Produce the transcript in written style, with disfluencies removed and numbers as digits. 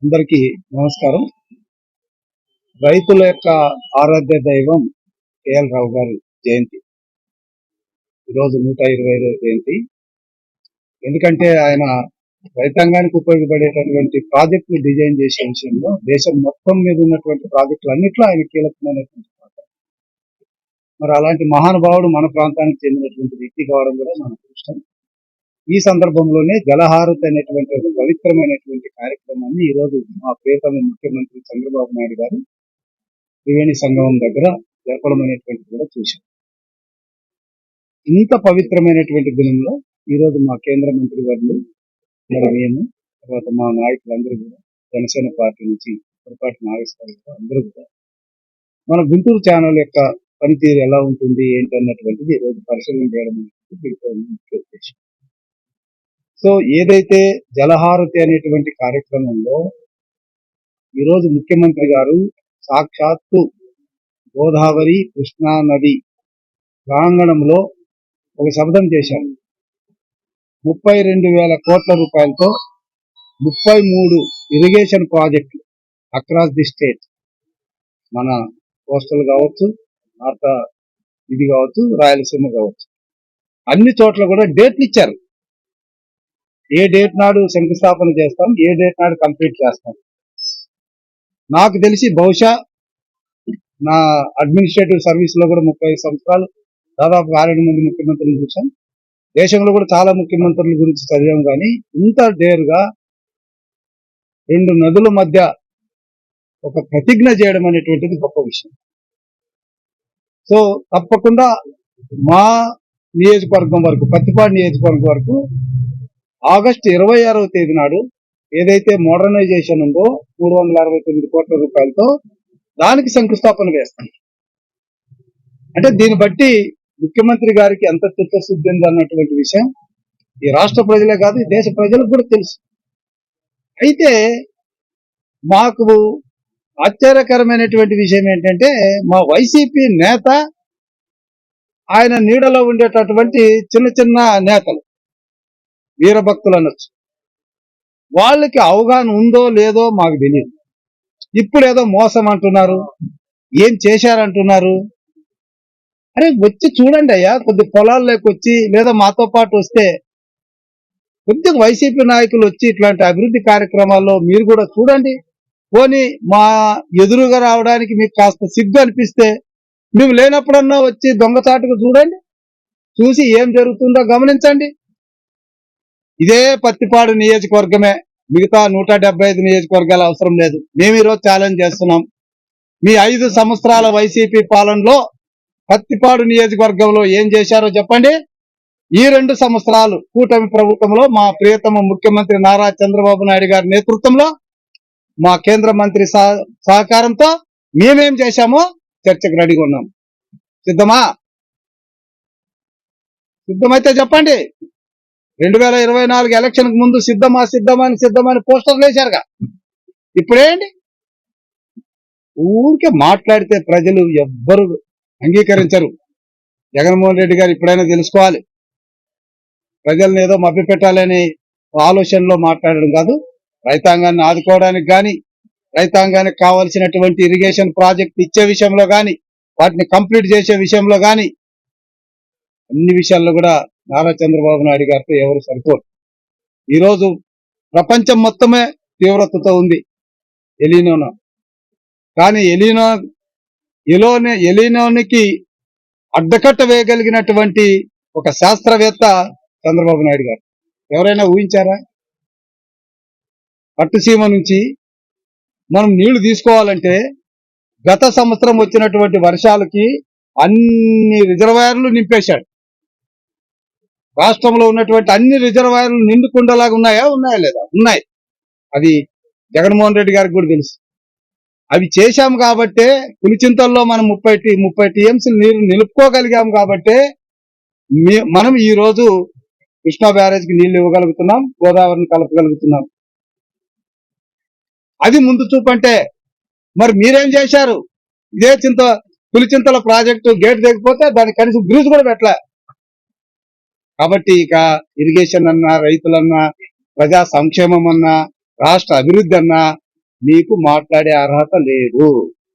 అందరికీ నమస్కారం. రైతుల యొక్క ఆరాధ్య దైవం కేఎల్ రావు గారి జయంతి ఈరోజు 125వ జయంతి. ఎందుకంటే ఆయన రైతాంగానికి ఉపయోగపడేటటువంటి ప్రాజెక్టులు డిజైన్ చేసే విషయంలో దేశం మొత్తం మీద ఉన్నటువంటి ప్రాజెక్టులు అన్నిట్లో ఆయన కీలకమైనటువంటి పాత్ర. మరి అలాంటి మహానుభావుడు మన ప్రాంతానికి చెందినటువంటి వ్యక్తి కావడం కూడా మన అదృష్టం. ఈ సందర్భంలోనే జలహారతి అనేటువంటి ఒక పవిత్రమైనటువంటి కార్యక్రమాన్ని ఈరోజు మా ప్రియతమ ముఖ్యమంత్రి చంద్రబాబు నాయుడు గారు త్రివేణి సంగమం దగ్గర జరపడం అనేటువంటిది కూడా చూశాం. ఇంత పవిత్రమైనటువంటి దినంలో ఈరోజు మా కేంద్ర మంత్రి వర్యులు మరి మేము తర్వాత మా నాయకులందరూ కూడా జనసేన పార్టీ నుంచి పొరపాటు నాగేశ్వరరావు అందరూ కూడా మన గుంటూరు ఛానల్ యొక్క పనితీరు ఎలా ఉంటుంది ఏంటన్నటువంటిది ఈరోజు పరిశీలన చేయడం అనేది దీంట్లో ముఖ్య ఉద్దేశం. సో ఏదైతే జలహారతి అనేటువంటి కార్యక్రమంలో ఈరోజు ముఖ్యమంత్రి గారు సాక్షాత్తు గోదావరి కృష్ణా నది ప్రాంగణంలో ఒక శబ్దం చేశారు. 32,000 కోట్ల రూపాయలతో 33 ఇరిగేషన్ ప్రాజెక్టులు అక్రాస్ ది స్టేట్, మన కోస్టల్ కావచ్చు, నార్త్ ఇది కావచ్చు, రాయలసీమ కావచ్చు, అన్ని చోట్ల కూడా డేట్లు ఇచ్చారు. ఏ డేట్ నాడు శంకుస్థాపన చేస్తాం, ఏ డేట్ నాడు కంప్లీట్ చేస్తాం. నాకు తెలిసి బహుశా నా అడ్మినిస్ట్రేటివ్ సర్వీస్ లో కూడా 35 సంవత్సరాలు దాదాపు 6 మంది ముఖ్యమంత్రులను చూసాం. దేశంలో కూడా చాలా ముఖ్యమంత్రుల గురించి చదివాం. కానీ ఇంత డేరుగా 2 నదుల మధ్య ఒక ప్రతిజ్ఞ చేయడం అనేటువంటిది గొప్ప విషయం. సో తప్పకుండా మా నియోజకవర్గం వరకు, పత్తిపాడు నియోజకవర్గం వరకు ఆగస్టు 26వ తేదీ నాడు ఏదైతే మోడర్నైజేషన్ ఉందో 369 కోట్ల రూపాయలతో దానికి శంకుస్థాపన వేస్తాం. అంటే దీన్ని బట్టి ముఖ్యమంత్రి గారికి ఎంత చిత్తశుద్ధి ఉంది అన్నటువంటి విషయం ఈ రాష్ట్ర ప్రజలే కాదు, ఈ దేశ ప్రజలకు కూడా తెలుసు. అయితే మాకు ఆశ్చర్యకరమైనటువంటి విషయం ఏంటంటే మా వైసీపీ నేత, ఆయన నీడలో ఉండేటటువంటి చిన్న చిన్న నేతలు, వీరభక్తులు అనొచ్చు, వాళ్ళకి అవగాహన ఉందో లేదో మాకు తెలియదు. ఇప్పుడు ఏదో మోసం అంటున్నారు, ఏం చేశారంటున్నారు. అరే వచ్చి చూడండి అయ్యా, కొద్ది పొలాల్లోకి వచ్చి లేదా మాతో పాటు వస్తే కొద్దిగా వైసీపీ నాయకులు వచ్చి ఇట్లాంటి అభివృద్ధి కార్యక్రమాల్లో మీరు కూడా చూడండి. పోనీ మా ఎదురుగా రావడానికి మీకు కాస్త సిగ్గు అనిపిస్తే మేము లేనప్పుడన్నా వచ్చి దొంగచాటుగా చూడండి, చూసి ఏం జరుగుతుందో గమనించండి. ఇదే పత్తిపాడు నియోజకవర్గమే, మిగతా 175 నియోజకవర్గాలు అవసరం లేదు. మేము ఈరోజు ఛాలెంజ్ చేస్తున్నాం. మీ 5 సంవత్సరాల వైసీపీ పాలనలో పత్తిపాడు నియోజకవర్గంలో ఏం చేశారో చెప్పండి. ఈ 2 సంవత్సరాలు కూటమి ప్రభుత్వంలో మా ప్రియతమ ముఖ్యమంత్రి నారా చంద్రబాబు నాయుడు గారి నేతృత్వంలో మా కేంద్ర మంత్రి సహకారంతో మేమేం చేశామో చర్చకు రెడీగా ఉన్నాం. సిద్ధమా? సిద్ధమైతే చెప్పండి. 2024 ఎలక్షన్ కు ముందు సిద్ధమని పోస్టర్లు వేశారుగా. ఇప్పుడేంటి? ఊరికే మాట్లాడితే ప్రజలు ఎవ్వరు అంగీకరించరు. జగన్మోహన్ రెడ్డి గారు ఇప్పుడైనా తెలుసుకోవాలి, ప్రజల్ని ఏదో మభ్యపెట్టాలని ఆలోచనలో మాట్లాడడం కాదు. రైతాంగాన్ని ఆదుకోవడానికి కానీ, రైతాంగానికి కావాల్సినటువంటి ఇరిగేషన్ ప్రాజెక్ట్ ఇచ్చే విషయంలో కానీ, వాటిని కంప్లీట్ చేసే విషయంలో కానీ, అన్ని విషయాల్లో కూడా నారా చంద్రబాబు నాయుడు గారితో ఎవరు సరిపోరు. ఈరోజు ప్రపంచం మొత్తమే తీవ్రతతో ఉంది ఎలీనోనో. కానీ ఎలీనోనికి అడ్డకట్ట వేయగలిగినటువంటి ఒక శాస్త్రవేత్త చంద్రబాబు నాయుడు గారు. ఎవరైనా ఊహించారా? పట్టుసీమ నుంచి మనం నీళ్లు తీసుకోవాలంటే గత సంవత్సరం వచ్చినటువంటి వర్షాలకి అన్ని రిజర్వాయర్లు నింపేశాడు. రాష్ట్రంలో ఉన్నటువంటి అన్ని రిజర్వాయర్లు నిండుకుండలాగా ఉన్నాయా లేదా? ఉన్నాయి. అది జగన్మోహన్ రెడ్డి గారికి కూడా తెలుసు. అవి చేశాం కాబట్టే పులిచింతల్లో మనం 30 టీఎంసీలు నీరు నిలుపుకోగలిగాం కాబట్టే మనం ఈ రోజు కృష్ణా బ్యారేజ్కి నీళ్లు ఇవ్వగలుగుతున్నాం, గోదావరిని కలపగలుగుతున్నాం. అది ముందు చూపంటే మరి మీరేం చేశారు? ఇదే పులిచింతల ప్రాజెక్టు గేట్ దిగిపోతే దానికి కనీసం బ్రిడ్జ్ కూడా పెట్టలే. కాబట్టి ఇక ఇరిగేషన్ అన్నా, రైతులన్నా, ప్రజా సంక్షేమం అన్నా, రాష్ట్ర అభివృద్ధి అన్నా మీకు మాట్లాడే అర్హత లేదు.